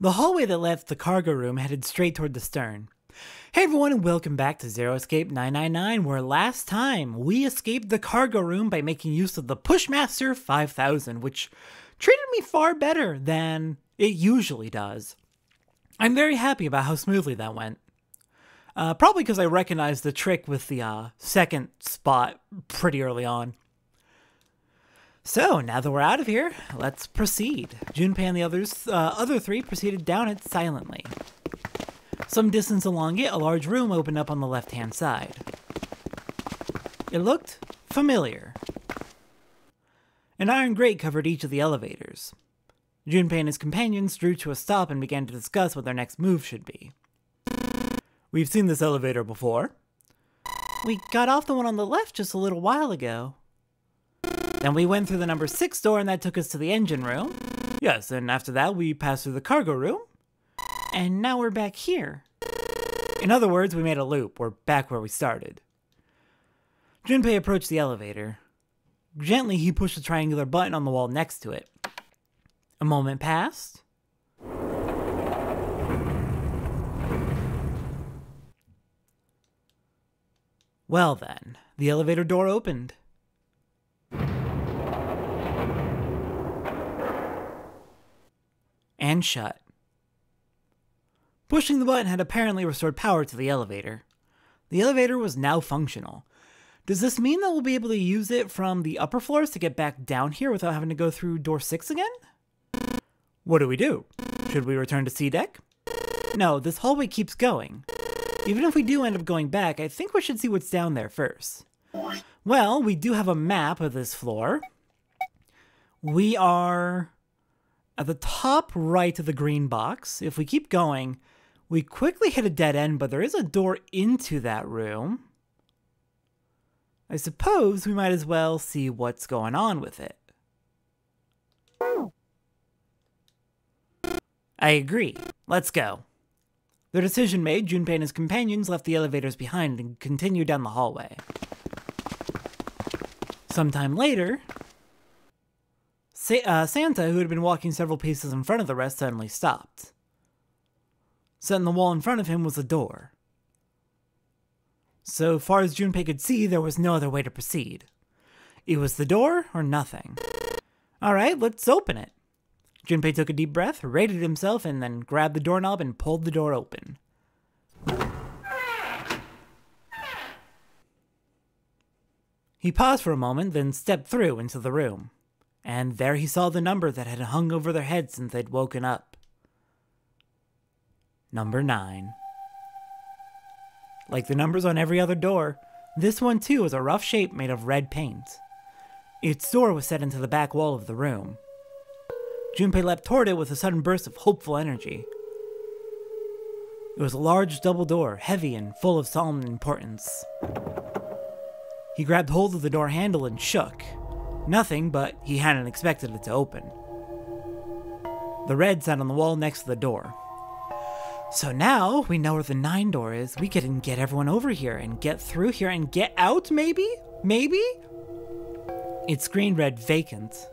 The hallway that left the cargo room headed straight toward the stern. Hey everyone, and welcome back to Zero Escape 999, where last time we escaped the cargo room by making use of the Pushmaster 5000, which treated me far better than it usually does. I'm very happy about how smoothly that went. Probably because I recognized the trick with the second spot pretty early on. So, now that we're out of here, let's proceed. Junpei and the other three proceeded down it silently. Some distance along it, a large room opened up on the left-hand side. It looked familiar. An iron grate covered each of the elevators. Junpei and his companions drew to a stop and began to discuss what their next move should be. We've seen this elevator before. We got off the one on the left just a little while ago. Then we went through the number 6 door and that took us to the engine room. Yes, and after that we passed through the cargo room. And now we're back here. In other words, we made a loop. We're back where we started. Junpei approached the elevator. Gently, he pushed the triangular button on the wall next to it. A moment passed. Well then, the elevator door opened. And shut. Pushing the button had apparently restored power to the elevator. The elevator was now functional. Does this mean that we'll be able to use it from the upper floors to get back down here without having to go through door 6 again? What do we do? Should we return to C deck? No, this hallway keeps going. Even if we do end up going back, I think we should see what's down there first. Well, we do have a map of this floor. We are at the top right of the green box. If we keep going, we quickly hit a dead end, but there is a door into that room. I suppose we might as well see what's going on with it. I agree. Let's go. Their decision made, Junpei and his companions left the elevators behind and continued down the hallway. Sometime later, Santa, who had been walking several paces in front of the rest, suddenly stopped. Set in the wall in front of him was a door. So far as Junpei could see, there was no other way to proceed. It was the door or nothing. Alright, let's open it. Junpei took a deep breath, rated himself, and then grabbed the doorknob and pulled the door open. He paused for a moment, then stepped through into the room. And there he saw the number that had hung over their heads since they'd woken up. Number 9. Like the numbers on every other door, this one too was a rough shape made of red paint. Its door was set into the back wall of the room. Junpei leapt toward it with a sudden burst of hopeful energy. It was a large double door, heavy and full of solemn importance. He grabbed hold of the door handle and shook. Nothing, but he hadn't expected it to open. The red sat on the wall next to the door. So now we know where the 9 door is. We can get everyone over here and get through here and get out, maybe? Maybe? Its screen read vacant.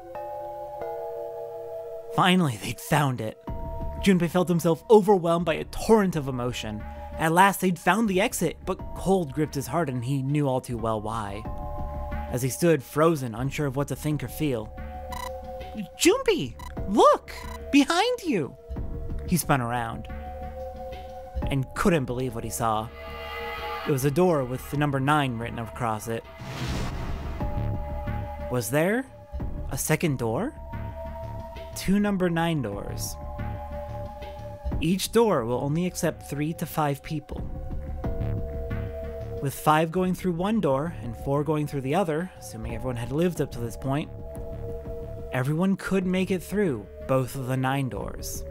Finally, they'd found it. Junpei felt himself overwhelmed by a torrent of emotion. At last, they'd found the exit, but cold gripped his heart and he knew all too well why. As he stood frozen, unsure of what to think or feel. Junpei, look! Behind you! He spun around and couldn't believe what he saw. It was a door with the number 9 written across it. Was there a second door? 2 number 9 doors. Each door will only accept 3 to 5 people. With 5 going through one door and 4 going through the other, assuming everyone had lived up to this point, everyone could make it through both of the 9 doors.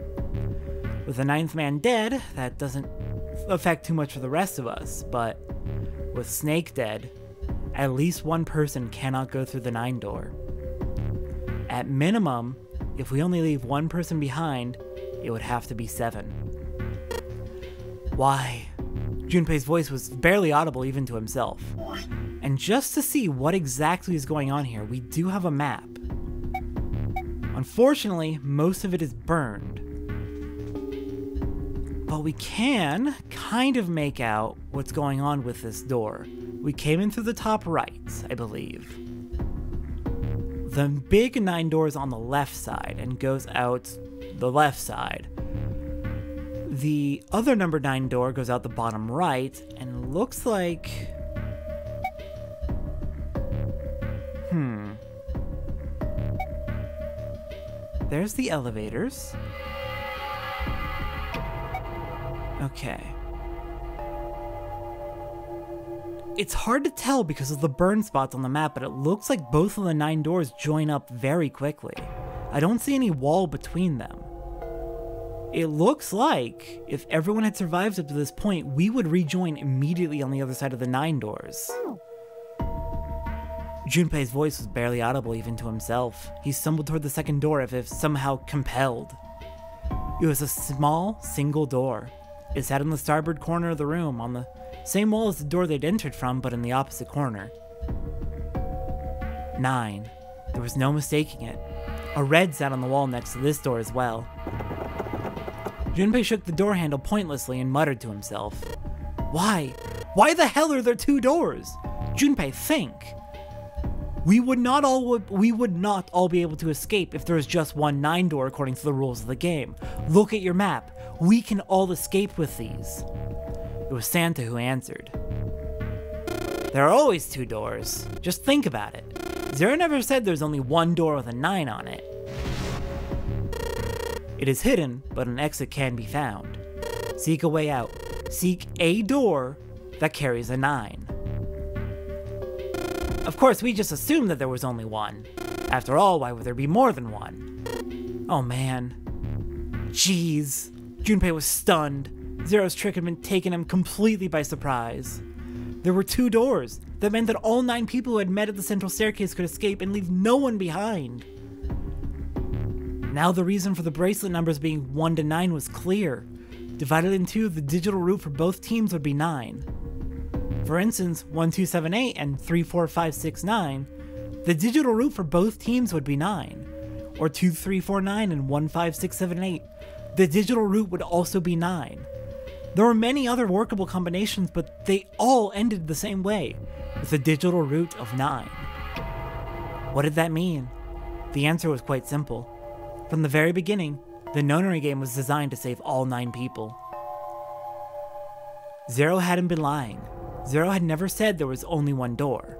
With the 9th man dead, that doesn't affect too much for the rest of us, but with Snake dead, at least one person cannot go through the 9 door. At minimum, if we only leave one person behind, it would have to be 7. Why? Junpei's voice was barely audible even to himself. And just to see what exactly is going on here, we do have a map. Unfortunately, most of it is burned. But we can kind of make out what's going on with this door. We came in through the top right, I believe. The big 9 doors on the left side and goes out the left side. The other number 9 door goes out the bottom right and looks like... There's the elevators. Okay. It's hard to tell because of the burn spots on the map, but it looks like both of the 9 doors join up very quickly. I don't see any wall between them. It looks like if everyone had survived up to this point, we would rejoin immediately on the other side of the 9 doors. Junpei's voice was barely audible even to himself. He stumbled toward the second door as if somehow compelled. It was a small, single door. It sat in the starboard corner of the room, on the same wall as the door they'd entered from, but in the opposite corner. 9. There was no mistaking it. A red sat on the wall next to this door as well. Junpei shook the door handle pointlessly and muttered to himself. Why? Why the hell are there 2 doors? Junpei, think. We would not all be able to escape if there was just one 9 door according to the rules of the game. Look at your map. We can all escape with these. It was Santa who answered. There are always 2 doors. Just think about it. Zero never said there's only 1 door with a 9 on it. It is hidden, but an exit can be found. Seek a way out. Seek a door that carries a 9. Of course, we just assumed that there was only 1. After all, why would there be more than 1? Oh man. Jeez. Junpei was stunned. Zero's trick had been taking him completely by surprise. There were 2 doors. That meant that all 9 people who had met at the central staircase could escape and leave no one behind. Now the reason for the bracelet numbers being 1 to 9 was clear. Divided in 2, the digital root for both teams would be 9. For instance, 1278 and 34569, the digital root for both teams would be 9. Or 2349 and 15678, the digital root would also be 9. There were many other workable combinations, but they all ended the same way, with a digital root of 9. What did that mean? The answer was quite simple. From the very beginning, the nonary game was designed to save all 9 people. Zero hadn't been lying. Zero had never said there was only 1 door.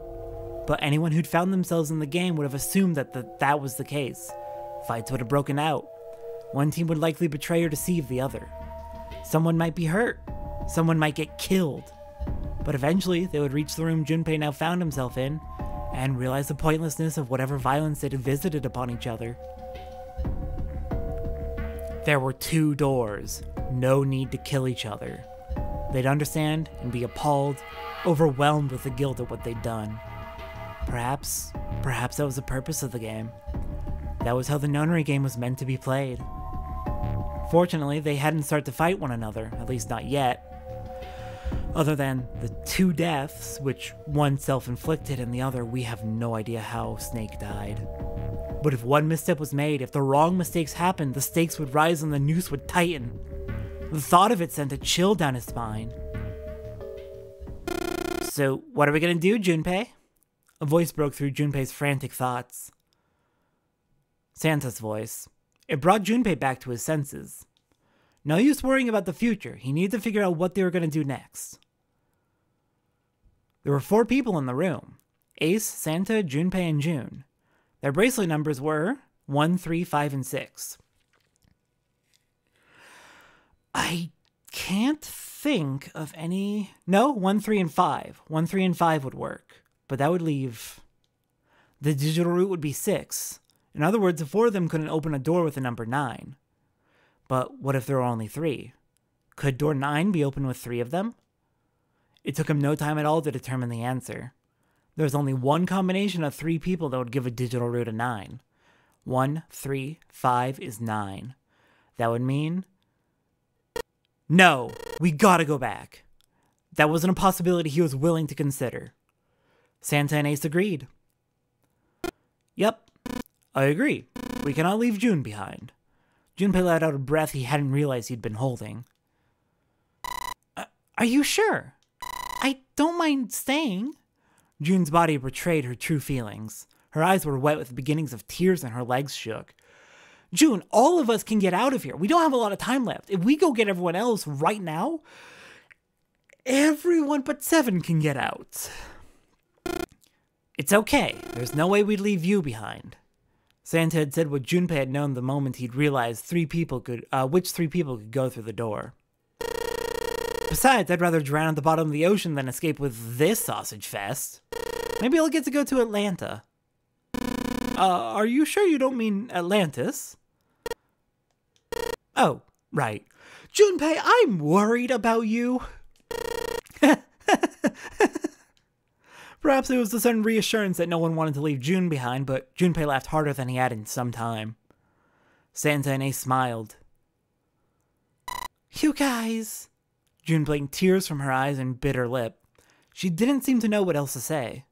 But anyone who'd found themselves in the game would have assumed that that was the case. Fights would have broken out. One team would likely betray or deceive the other. Someone might be hurt. Someone might get killed. But eventually, they would reach the room Junpei now found himself in, and realize the pointlessness of whatever violence they'd visited upon each other. There were 2 doors. No need to kill each other. They'd understand and be appalled, overwhelmed with the guilt at what they'd done. Perhaps that was the purpose of the game. That was how the nonary game was meant to be played. Fortunately, they hadn't started to fight one another, at least not yet. Other than the 2 deaths, which one self-inflicted and the other, we have no idea how Snake died. But if one misstep was made, if the wrong mistakes happened, the stakes would rise and the noose would tighten. The thought of it sent a chill down his spine. So, what are we gonna do, Junpei? A voice broke through Junpei's frantic thoughts. Santa's voice. It brought Junpei back to his senses. No use worrying about the future. He needed to figure out what they were gonna do next. There were 4 people in the room. Ace, Santa, Junpei, and June. Their bracelet numbers were 1, 3, 5, and 6. I can't think of any... No, 1, 3, and 5. 1, 3, and 5 would work. But that would leave... The digital root would be 6. In other words, the 4 of them couldn't open a door with the number 9. But what if there were only 3? Could door 9 be opened with 3 of them? It took him no time at all to determine the answer. There was only one combination of 3 people that would give a digital root of 9. 1, 3, 5 is 9. That would mean... No, we gotta go back. That wasn't a possibility he was willing to consider. Santa and Ace agreed. Yep, I agree. We cannot leave June behind. Junpei let out a breath he hadn't realized he'd been holding. Are you sure? I don't mind staying. June's body betrayed her true feelings. Her eyes were wet with the beginnings of tears and her legs shook. June, all of us can get out of here. We don't have a lot of time left. If we go get everyone else right now, everyone but Seven can get out. It's okay. There's no way we'd leave you behind. Santa had said what Junpei had known the moment he'd realized which three people could go through the door. Besides, I'd rather drown at the bottom of the ocean than escape with this sausage fest. Maybe I'll get to go to Atlanta. Are you sure you don't mean Atlantis? Oh, right. Junpei, I'm worried about you. Perhaps it was the sudden reassurance that no one wanted to leave June behind, but Junpei laughed harder than he had in some time. Santa and Ace smiled. You guys... June blinked tears from her eyes and bit her lip. She didn't seem to know what else to say.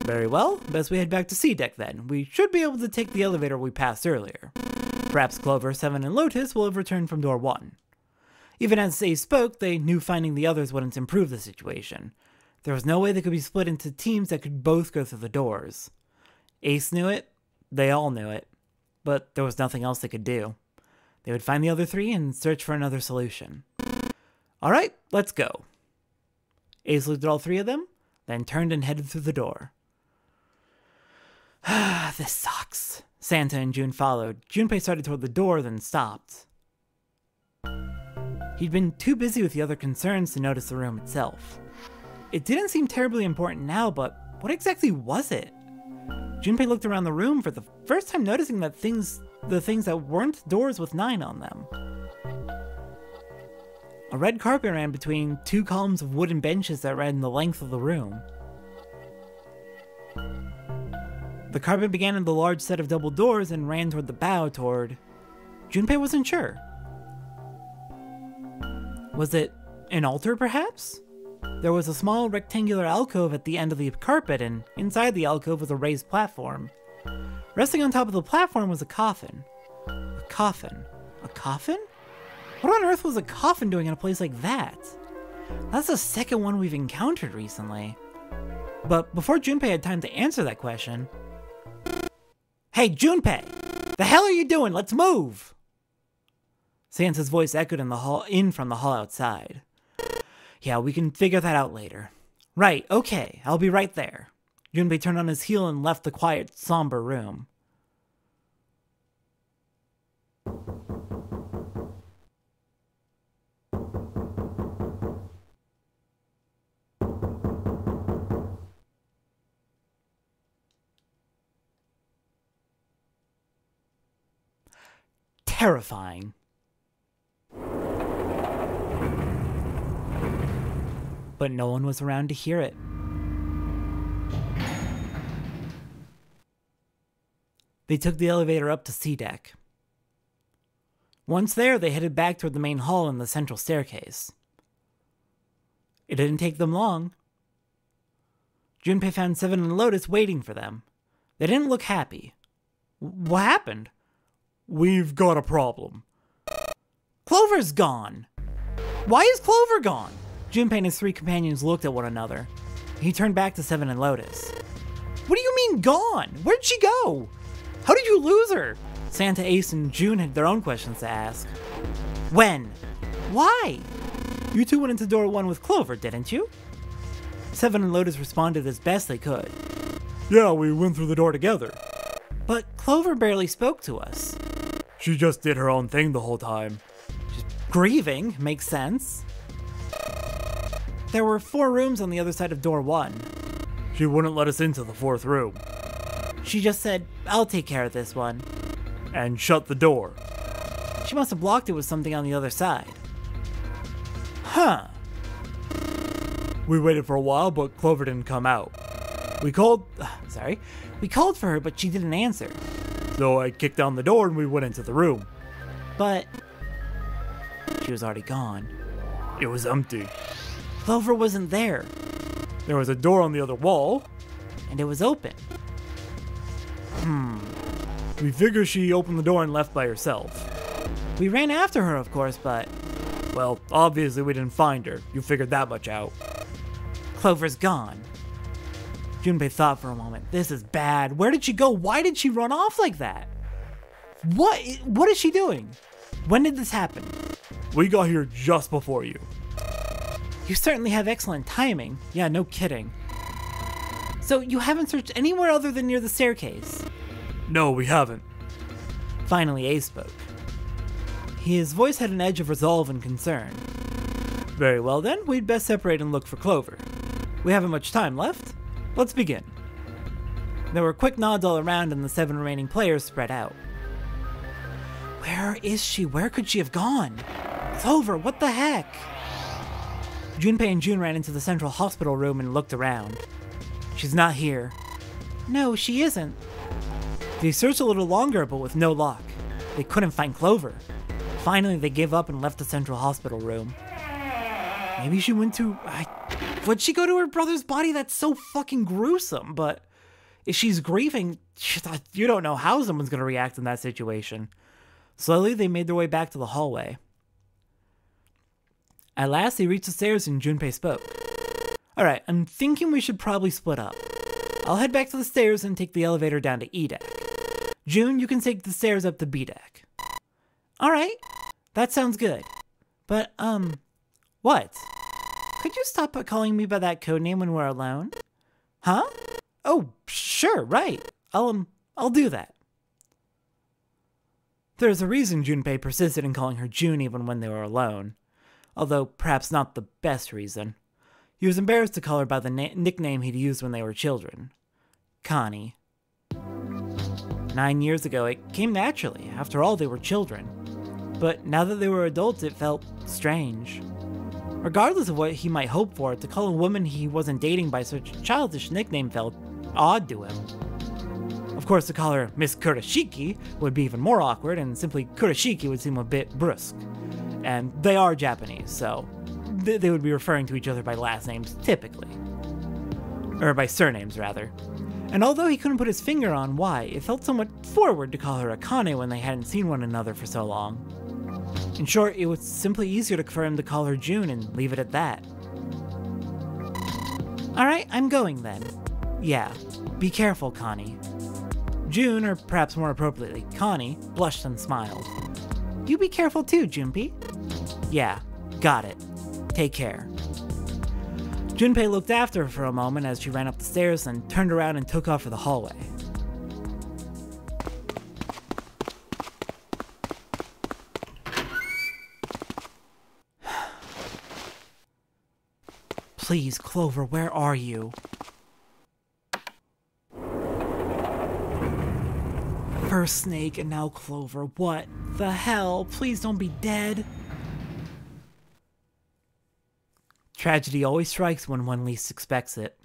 Very well, best we head back to C deck then. We should be able to take the elevator we passed earlier. Perhaps Clover, Seven, and Lotus will have returned from door 1. Even as Ace spoke, they knew finding the others wouldn't improve the situation. There was no way they could be split into teams that could both go through the doors. Ace knew it, they all knew it, but there was nothing else they could do. They would find the other 3 and search for another solution. Alright, let's go. Ace looked at all 3 of them, then turned and headed through the door. This sucks. Santa and June followed. Junpei started toward the door, then stopped. He'd been too busy with the other concerns to notice the room itself. It didn't seem terribly important now, but what exactly was it? Junpei looked around the room for the first time, noticing that the things that weren't doors with 9 on them. A red carpet ran between 2 columns of wooden benches that ran the length of the room. The carpet began in the large set of double doors and ran toward the bow toward... Junpei wasn't sure. Was it an altar, perhaps? There was a small rectangular alcove at the end of the carpet, and inside the alcove was a raised platform. Resting on top of the platform was a coffin. A coffin? A coffin? What on earth was a coffin doing in a place like that? That's the second one we've encountered recently. But before Junpei had time to answer that question... Hey, Junpei! The hell are you doing? Let's move! Santa's voice echoed in from the hall outside. Yeah, we can figure that out later. Right, okay, I'll be right there. Junpei turned on his heel and left the quiet, somber room. Terrifying. But no one was around to hear it. They took the elevator up to C deck. Once there, they headed back toward the main hall and the central staircase. It didn't take them long. Junpei found Seven and Lotus waiting for them. They didn't look happy. What happened? We've got a problem. Clover's gone! Why is Clover gone? Junpei and his 3 companions looked at one another. He turned back to Seven and Lotus. What do you mean gone? Where'd she go? How did you lose her? Santa, Ace, and June had their own questions to ask. When? Why? You 2 went into door 1 with Clover, didn't you? Seven and Lotus responded as best they could. Yeah, we went through the door together. But Clover barely spoke to us. She just did her own thing the whole time. She's grieving, makes sense. There were 4 rooms on the other side of door 1. She wouldn't let us into the 4th room. She just said, I'll take care of this one. And shut the door. She must have blocked it with something on the other side. Huh. We waited for a while, but Clover didn't come out. We called for her, but she didn't answer. So I kicked down the door and we went into the room. But she was already gone. It was empty. Clover wasn't there. There was a door on the other wall. And it was open. We figure she opened the door and left by herself. We ran after her, of course, but... Well, obviously we didn't find her. You figured that much out. Clover's gone. Junpei thought for a moment. This is bad. Where did she go? Why did she run off like that? What is she doing? When did this happen? We got here just before you. You certainly have excellent timing. Yeah, no kidding. So you haven't searched anywhere other than near the staircase? No, we haven't. Finally, Ace spoke. His voice had an edge of resolve and concern. Very well then, we'd best separate and look for Clover. We haven't much time left. Let's begin. There were quick nods all around and the 7 remaining players spread out. Where is she? Where could she have gone? Clover, what the heck? Junpei and June ran into the central hospital room and looked around. She's not here. No, she isn't. They searched a little longer, but with no luck. They couldn't find Clover. Finally, they gave up and left the central hospital room. Maybe she went to... Would she go to her brother's body? That's so fucking gruesome, but if she's grieving, you don't know how someone's going to react in that situation. Slowly, they made their way back to the hallway. At last, they reached the stairs and Junpei spoke. Alright, I'm thinking we should probably split up. I'll head back to the stairs and take the elevator down to E deck. June, you can take the stairs up to B deck. Alright, that sounds good. But, what? Could you stop calling me by that codename when we're alone? Huh? Oh, sure, right. I'll do that. There's a reason Junpei persisted in calling her June even when they were alone. Although perhaps not the best reason. He was embarrassed to call her by the nickname he'd used when they were children. Connie. 9 years ago, it came naturally. After all, they were children. But now that they were adults, it felt strange. Regardless of what he might hope for, to call a woman he wasn't dating by such a childish nickname felt odd to him. Of course, to call her Miss Kurashiki would be even more awkward, and simply Kurashiki would seem a bit brusque. And they are Japanese, so they would be referring to each other by last names, typically. Or by surnames, rather. And although he couldn't put his finger on why, it felt somewhat forward to call her Akane when they hadn't seen one another for so long. In short, it was simply easier for him to call her June and leave it at that. Alright, I'm going then. Yeah, be careful, Connie. June, or perhaps more appropriately, Connie, blushed and smiled. You be careful too, Junpei. Yeah, got it. Take care. Junpei looked after her for a moment as she ran up the stairs, then turned around and took off for the hallway. Please, Clover, where are you? First Snake and now Clover. What the hell? Please don't be dead. Tragedy always strikes when one least expects it.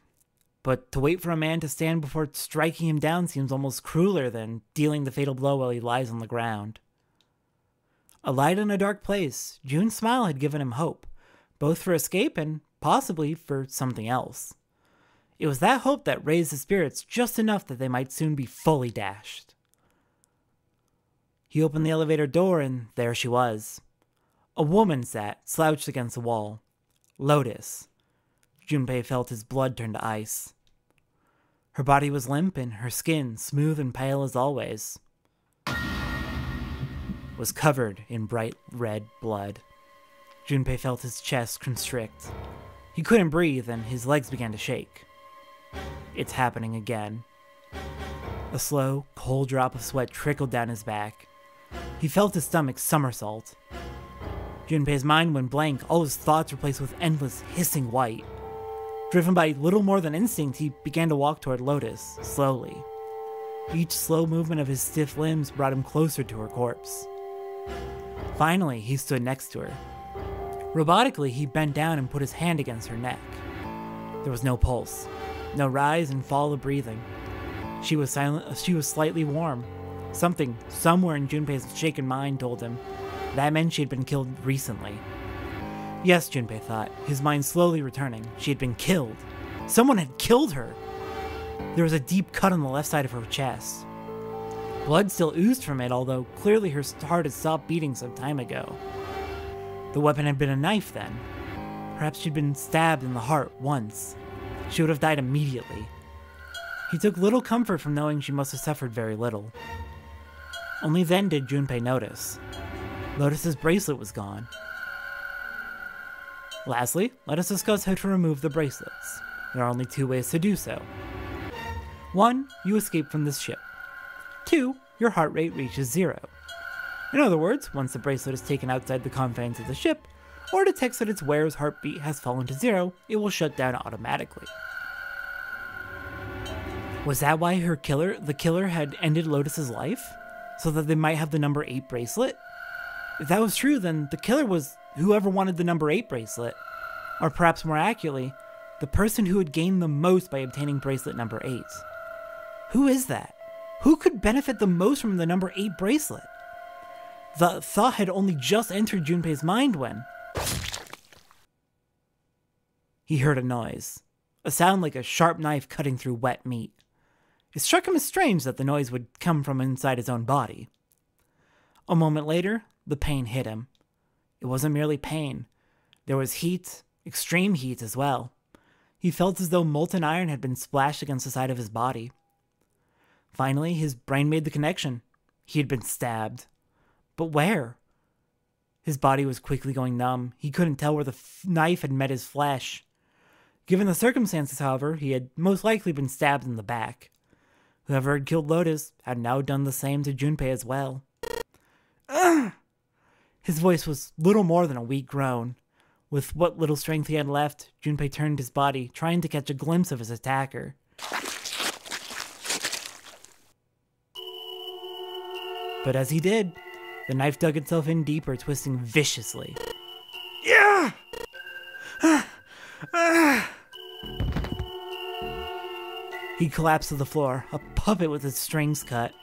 But to wait for a man to stand before striking him down seems almost crueler than dealing the fatal blow while he lies on the ground. A light in a dark place, June's smile had given him hope, both for escape and possibly for something else. It was that hope that raised his spirits just enough that they might soon be fully dashed. He opened the elevator door and there she was. A woman sat, slouched against the wall. Lotus. Junpei felt his blood turn to ice. Her body was limp and her skin, smooth and pale as always, was covered in bright red blood. Junpei felt his chest constrict. He couldn't breathe and his legs began to shake. It's happening again. A slow, cold drop of sweat trickled down his back. He felt his stomach somersault. Junpei's mind went blank, all his thoughts replaced with endless, hissing white. Driven by little more than instinct, he began to walk toward Lotus, slowly. Each slow movement of his stiff limbs brought him closer to her corpse. Finally, he stood next to her. Robotically, he bent down and put his hand against her neck. There was no pulse, no rise and fall of breathing. She was silent. She was slightly warm. Something, somewhere in Junpei's shaken mind told him that meant she had been killed recently. Yes, Junpei thought, his mind slowly returning. She had been killed. Someone had killed her! There was a deep cut on the left side of her chest. Blood still oozed from it, although clearly her heart had stopped beating some time ago. The weapon had been a knife then. Perhaps she'd been stabbed in the heart once. She would have died immediately. He took little comfort from knowing she must have suffered very little. Only then did Junpei notice. Lotus's bracelet was gone. Lastly, let us discuss how to remove the bracelets. There are only 2 ways to do so. 1. You escape from this ship. 2. Your heart rate reaches 0. In other words, once the bracelet is taken outside the confines of the ship, or detects that its wearer's heartbeat has fallen to 0, it will shut down automatically. Was that why the killer had ended Lotus's life? So that they might have the number 8 bracelet? If that was true, then the killer was whoever wanted the number 8 bracelet. Or perhaps more accurately, the person who had gained the most by obtaining bracelet number 8. Who is that? Who could benefit the most from the number 8 bracelet? The thought had only just entered Junpei's mind when he heard a noise. A sound like a sharp knife cutting through wet meat. It struck him as strange that the noise would come from inside his own body. A moment later, the pain hit him. It wasn't merely pain. There was heat, extreme heat as well. He felt as though molten iron had been splashed against the side of his body. Finally, his brain made the connection. He had been stabbed. But where? His body was quickly going numb. He couldn't tell where the knife had met his flesh. Given the circumstances, however, he had most likely been stabbed in the back. Whoever had killed Lotus had now done the same to Junpei as well. Ugh! His voice was little more than a weak groan. With what little strength he had left, Junpei turned his body, trying to catch a glimpse of his attacker. But as he did, the knife dug itself in deeper, twisting viciously. Yeah! He collapsed to the floor, a puppet with his strings cut.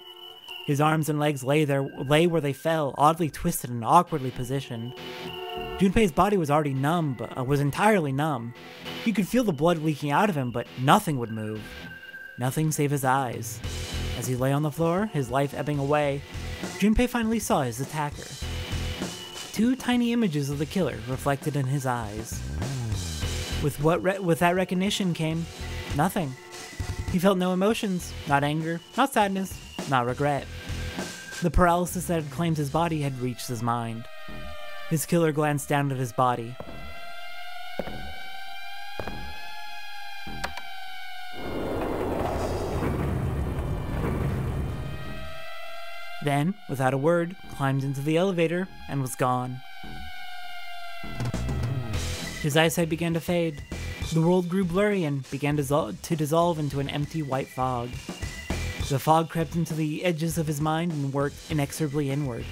His arms and legs lay where they fell, oddly twisted and awkwardly positioned. Junpei's body was already numb, but was entirely numb. He could feel the blood leaking out of him, but nothing would move. Nothing save his eyes. As he lay on the floor, his life ebbing away, Junpei finally saw his attacker. 2 tiny images of the killer reflected in his eyes. With that recognition came nothing. He felt no emotions, not anger, not sadness, not regret. The paralysis that had claimed his body had reached his mind. His killer glanced down at his body. Then, without a word, climbed into the elevator and was gone. His eyesight began to fade. The world grew blurry and began to dissolve into an empty white fog. The fog crept into the edges of his mind and worked inexorably inward.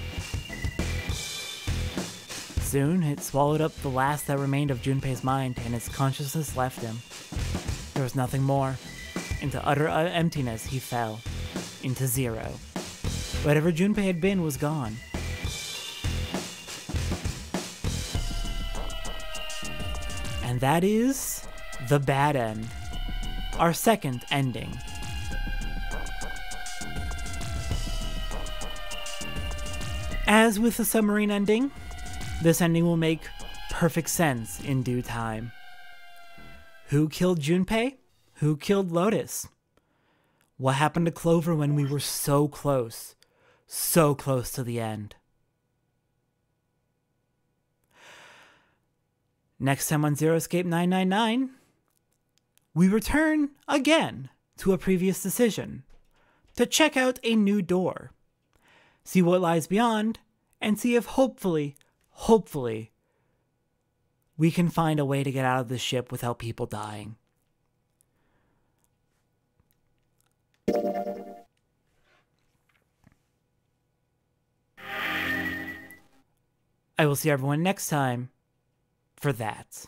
Soon, it swallowed up the last that remained of Junpei's mind, and his consciousness left him. There was nothing more. Into utter emptiness he fell. Into 0. Whatever Junpei had been was gone. And that is the bad end. Our second ending. As with the submarine ending, this ending will make perfect sense in due time. Who killed Junpei? Who killed Lotus? What happened to Clover when we were so close to the end? Next time on Zero Escape 999, we return again to a previous decision to check out a new door, see what lies beyond, and see if hopefully, we can find a way to get out of this ship without people dying. I will see everyone next time for that.